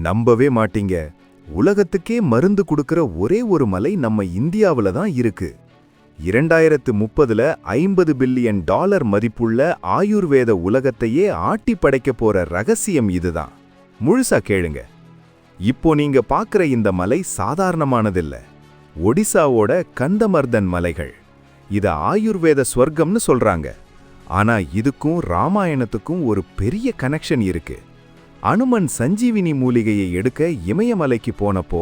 நம்பவே மாட்டீங்க. உலகத்துக்கே மருந்து கொடுக்கிற ஒரே ஒரு மலை நம்ம இந்தியாவுல தான் இருக்கு. 2030ல $50 பில்லியன் மதிப்புள்ள ஆயுர்வேத உலகத்தையே ஆட்டி படைக்க போற ரகசியம் இதுதான். முழுசா கேளுங்க. இப்போ நீங்க பார்க்குற இந்த மலை சாதாரணமானதில்ல. ஒடிசாவோட கந்தமர்தன் மலைகள். இத ஆயுர்வேத ஸ்வர்க்கம்னு சொல்றாங்க. ஆனா இதுக்கும் ராமாயணத்துக்கும் ஒரு பெரிய கனெக்ஷன் இருக்கு. அனுமன் சஞ்சீவினி மூலிகையை எடுக்க இமயமலைக்கு போனப்போ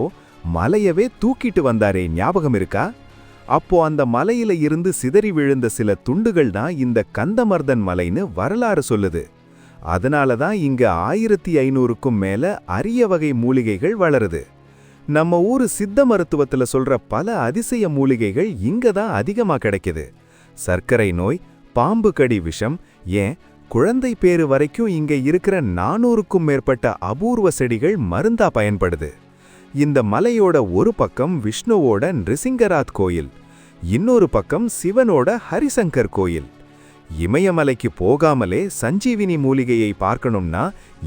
மலையவே தூக்கிட்டு வந்தாரே, ஞாபகம் இருக்கா? அப்போ அந்த மலையில இருந்து சிதறி விழுந்த சில துண்டுகள் தான் இந்த கந்தமர்தன் மலைன்னு வரலாறு சொல்லுது. அதனால தான் இங்க 1500க்கும் மேல அரிய வகை மூலிகைகள் வளருது. நம்ம ஊரு சித்த மருத்துவத்துல சொல்ற பல அதிசய மூலிகைகள் இங்க தான் அதிகமா கிடைக்குது. சர்க்கரை நோய், பாம்பு கடி விஷம், ஏன் குழந்தை பேறு வரைக்கும் இங்க இருக்கிற 400க்கும் மேற்பட்ட அபூர்வ செடிகள் மருந்தா பயன்படுது. இந்த மலையோட ஒரு பக்கம் விஷ்ணுவோட நிருசிங்கராத் கோயில், இன்னொரு பக்கம் சிவனோட ஹரிசங்கர் கோயில். இமயமலைக்கு போகாமலே சஞ்சீவினி மூலிகையை பார்க்கணும்னா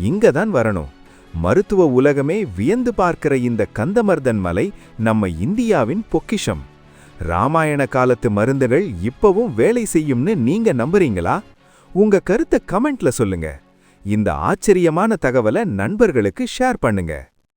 இங்க தான் வரணும். மருத்துவ உலகமே வியந்து பார்க்கிற இந்த கந்தமர்தன் மலை நம்ம இந்தியாவின் பொக்கிஷம். ராமாயண காலத்து மருந்துகள் இப்பவும் வேலை செய்யும்னு நீங்க நம்புறீங்களா? உங்க கருத்தை கமெண்ட்ல சொல்லுங்க. இந்த ஆச்சரியமான தகவலை நண்பர்களுக்கு ஷேர் பண்ணுங்க.